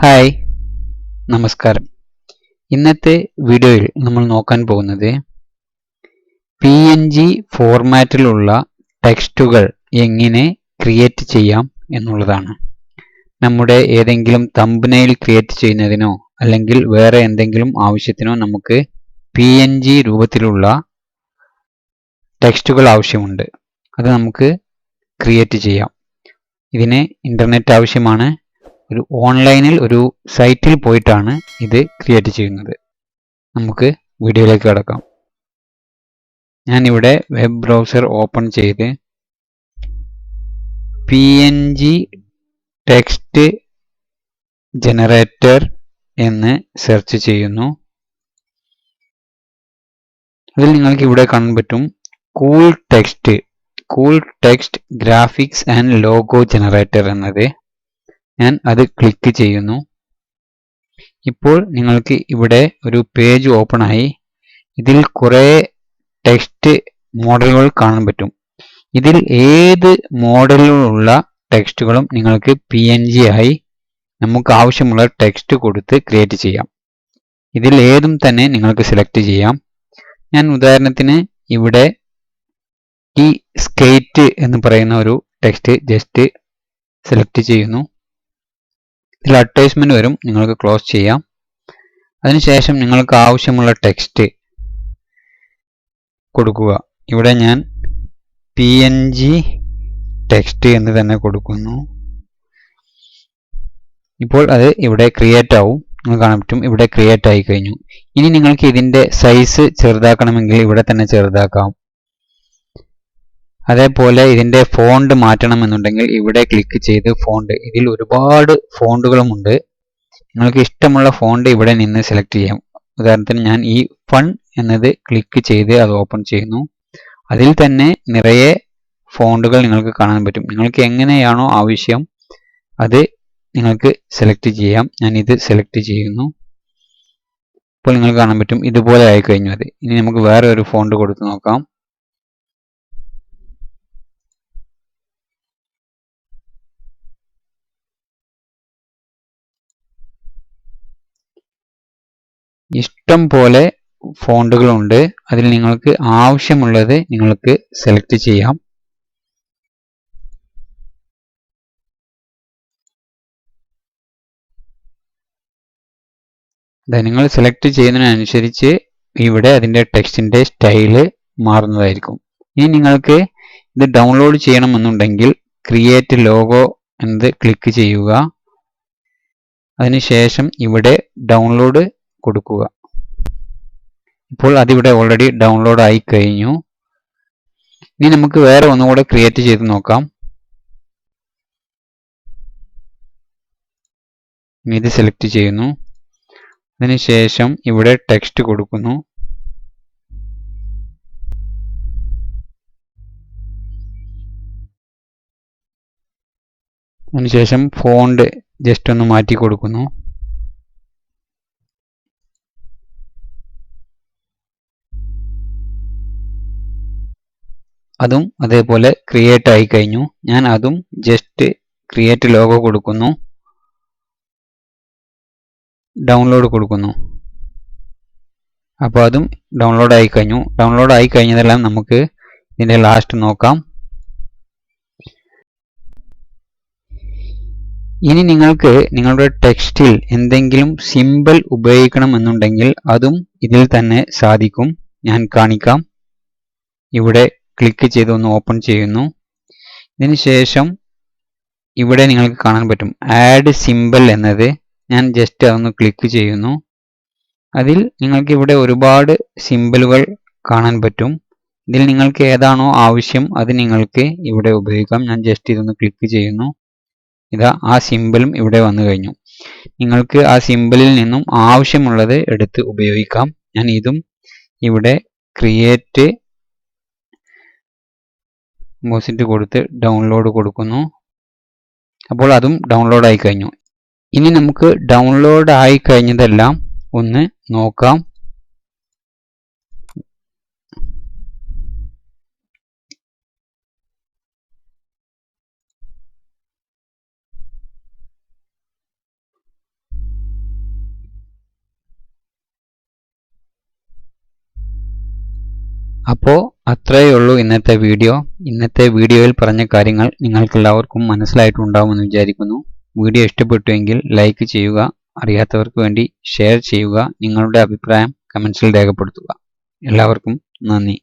Hi, നമസ്കാരം. ഇന്നത്തെ വീഡിയോയിൽ നമ്മൾ നോക്കാൻ പോകുന്നത് PNG ഫോർമാറ്റിലുള്ള ടെക്സ്റ്റുകൾ എങ്ങനെ ക്രിയേറ്റ് ചെയ്യാം എന്നുള്ളതാണ്. നമ്മുടെ ഏതെങ്കിലും തംബ്നെയിൽ ക്രിയേറ്റ് ചെയ്യുന്നതിനോ അല്ലെങ്കിൽ വേറെ എന്തെങ്കിലും ആവശ്യത്തിനോ നമുക്ക് PNG രൂപത്തിലുള്ള ടെക്സ്റ്റുകൾ ആവശ്യമുണ്ട്. അത് നമുക്ക് ക്രിയേറ്റ് ചെയ്യാം. ഇതിന് ഇൻ്റർനെറ്റ് ആവശ്യമാണ്. ഒരു ഓൺലൈനിൽ ഒരു സൈറ്റിൽ പോയിട്ടാണ് ഇത് ക്രിയേറ്റ് ചെയ്യുന്നത്. നമുക്ക് വീഡിയോയിലേക്ക് കടക്കാം. ഞാനിവിടെ വെബ് ബ്രൗസർ ഓപ്പൺ ചെയ്ത് PNG ടെക്സ്റ്റ് ജനറേറ്റർ എന്ന് സെർച്ച് ചെയ്യുന്നു. അതിൽ നിങ്ങൾക്ക് ഇവിടെ കാണാൻ പറ്റും cool text graphics and logo generator എന്നത്. ഞാൻ അത് ക്ലിക്ക് ചെയ്യുന്നു. ഇപ്പോൾ നിങ്ങൾക്ക് ഇവിടെ ഒരു പേജ് ഓപ്പൺ ആയി. ഇതിൽ കുറേ ടെക്സ്റ്റ് മോഡലുകൾ കാണാൻ പറ്റും. ഇതിൽ ഏത് മോഡലിലുള്ള ടെക്സ്റ്റുകളും നിങ്ങൾക്ക് PNG ആയി നമുക്ക് ആവശ്യമുള്ള ടെക്സ്റ്റ് കൊടുത്ത് ക്രിയേറ്റ് ചെയ്യാം. ഇതിൽ ഏതും തന്നെ നിങ്ങൾക്ക് സെലക്ട് ചെയ്യാം. ഞാൻ ഉദാഹരണത്തിന് ഇവിടെ ഈ സ്കേറ്റ് എന്ന് പറയുന്ന ഒരു ടെക്സ്റ്റ് ജസ്റ്റ് സെലക്ട് ചെയ്യുന്നു. ഇതിൽ അഡ്വർടൈസ്മെന്റ് വരും, നിങ്ങൾക്ക് ക്ലോസ് ചെയ്യാം. അതിനുശേഷം നിങ്ങൾക്ക് ആവശ്യമുള്ള ടെക്സ്റ്റ് കൊടുക്കുക. ഇവിടെ ഞാൻ PNG ടെക്സ്റ്റ് എന്ന് തന്നെ കൊടുക്കുന്നു. ഇപ്പോൾ അത് ഇവിടെ ക്രിയേറ്റ് ആവും. നിങ്ങൾക്ക് കാണാൻ പറ്റും ഇവിടെ ക്രിയേറ്റ് ആയി കഴിഞ്ഞു. ഇനി നിങ്ങൾക്ക് ഇതിൻ്റെ സൈസ് ചെറുതാക്കണമെങ്കിൽ ഇവിടെ തന്നെ ചെറുതാക്കാം. അതേപോലെ ഇതിൻ്റെ ഫോണ്ട് മാറ്റണമെന്നുണ്ടെങ്കിൽ ഇവിടെ ക്ലിക്ക് ചെയ്ത് ഫോണ്ട്, ഇതിൽ ഒരുപാട് ഫോണ്ടുകളുമുണ്ട്. നിങ്ങൾക്ക് ഇഷ്ടമുള്ള ഫോണ്ട് ഇവിടെ നിന്ന് സെലക്ട് ചെയ്യാം. ഉദാഹരണത്തിന് ഞാൻ ഈ ഫൺ എന്നത് ക്ലിക്ക് ചെയ്ത് അത് ഓപ്പൺ ചെയ്യുന്നു. അതിൽ തന്നെ നിറയെ ഫോണ്ടുകൾ നിങ്ങൾക്ക് കാണാൻ പറ്റും. നിങ്ങൾക്ക് എങ്ങനെയാണോ ആവശ്യം അത് നിങ്ങൾക്ക് സെലക്ട് ചെയ്യാം. ഞാൻ ഇത് സെലക്ട് ചെയ്യുന്നു. ഇപ്പോൾ നിങ്ങൾക്ക് കാണാൻ പറ്റും ഇതുപോലെ ആയി കഴിഞ്ഞു. അത് ഇനി നമുക്ക് വേറെ ഒരു ഫോണ്ട് കൊടുത്ത് നോക്കാം. ഇഷ്ടം പോലെ ഫോണ്ടുകളുണ്ട്. അതിൽ നിങ്ങൾക്ക് ആവശ്യമുള്ളത് നിങ്ങൾക്ക് സെലക്ട് ചെയ്യാം. നിങ്ങൾ സെലക്ട് ചെയ്യുന്നതിനനുസരിച്ച് ഇവിടെ അതിൻ്റെ ടെക്സ്റ്റിൻ്റെ സ്റ്റൈല് മാറുന്നതായിരിക്കും. ഇനി നിങ്ങൾക്ക് ഇത് ഡൗൺലോഡ് ചെയ്യണമെന്നുണ്ടെങ്കിൽ ക്രിയേറ്റ് ലോഗോ എന്നത് ക്ലിക്ക് ചെയ്യുക. അതിനുശേഷം ഇവിടെ ഡൗൺലോഡ് കൊടുക്കുക. ഇപ്പോൾ അതിവിടെ ഓൾറെഡി ഡൗൺലോഡ് ആയി കഴിഞ്ഞു. ഇനി നമുക്ക് വേറെ ഒന്നുകൂടെ ക്രിയേറ്റ് ചെയ്ത് നോക്കാം. ഇത് സെലക്ട് ചെയ്യുന്നു. അതിനുശേഷം ഇവിടെ ടെക്സ്റ്റ് കൊടുക്കുന്നു. അതിനുശേഷം ഫോണ്ട് ജസ്റ്റ് ഒന്ന് മാറ്റി കൊടുക്കുന്നു. അതും അതേപോലെ ക്രിയേറ്റ് ആയി കഴിഞ്ഞു. ഞാൻ അതും ജസ്റ്റ് ക്രിയേറ്റ് ലോഗോ കൊടുക്കുന്നു, ഡൗൺലോഡ് കൊടുക്കുന്നു. അപ്പോൾ അതും ഡൗൺലോഡ് ആയി കഴിഞ്ഞു. ഡൗൺലോഡ് ആയി കഴിഞ്ഞതെല്ലാം നമുക്ക് ഇതിൻ്റെ ലാസ്റ്റ് നോക്കാം. ഇനി നിങ്ങൾക്ക് നിങ്ങളുടെ ടെക്സ്റ്റിൽ എന്തെങ്കിലും സിമ്പിൾ ഉപയോഗിക്കണമെന്നുണ്ടെങ്കിൽ അതും ഇതിൽ തന്നെ സാധിക്കും. ഞാൻ കാണിക്കാം. ഇവിടെ ക്ലിക്ക് ചെയ്ത് ഒന്ന് ഓപ്പൺ ചെയ്യുന്നു. ഇതിന് ശേഷം ഇവിടെ നിങ്ങൾക്ക് കാണാൻ പറ്റും ആഡ് സിമ്പിൾ എന്നത്. ഞാൻ ജസ്റ്റ് അതൊന്ന് ക്ലിക്ക് ചെയ്യുന്നു. അതിൽ നിങ്ങൾക്ക് ഇവിടെ ഒരുപാട് സിമ്പിളുകൾ കാണാൻ പറ്റും. ഇതിൽ നിങ്ങൾക്ക് ഏതാണോ ആവശ്യം അത് നിങ്ങൾക്ക് ഇവിടെ ഉപയോഗിക്കാം. ഞാൻ ജസ്റ്റ് ഇതൊന്ന് ക്ലിക്ക് ചെയ്യുന്നു. ഇതാ ആ സിമ്പിളും ഇവിടെ വന്നു കഴിഞ്ഞു. നിങ്ങൾക്ക് ആ സിമ്പിളിൽ നിന്നും ആവശ്യമുള്ളത് എടുത്ത് ഉപയോഗിക്കാം. ഞാൻ ഇതും ഇവിടെ ക്രിയേറ്റ് മോസിറ്റ് കൊടുത്ത് ഡൗൺലോഡ് കൊടുക്കുന്നു. അപ്പോൾ അതും ഡൗൺലോഡ് ആയി കഴിഞ്ഞു. ഇനി നമുക്ക് ഡൗൺലോഡ് ആയി കഴിഞ്ഞതെല്ലാം ഒന്ന് നോക്കാം. അപ്പോൾ അത്രയേ ഉള്ളൂ ഇന്നത്തെ വീഡിയോ. ഇന്നത്തെ വീഡിയോയിൽ പറഞ്ഞ കാര്യങ്ങൾ നിങ്ങൾക്കെല്ലാവർക്കും മനസ്സിലായിട്ടുണ്ടാവുമെന്ന് വിചാരിക്കുന്നു. വീഡിയോ ഇഷ്ടപ്പെട്ടുവെങ്കിൽ ലൈക്ക് ചെയ്യുക, അറിയാത്തവർക്ക് വേണ്ടി ഷെയർ ചെയ്യുക, നിങ്ങളുടെ അഭിപ്രായം കമൻസിൽ രേഖപ്പെടുത്തുക. എല്ലാവർക്കും നന്ദി.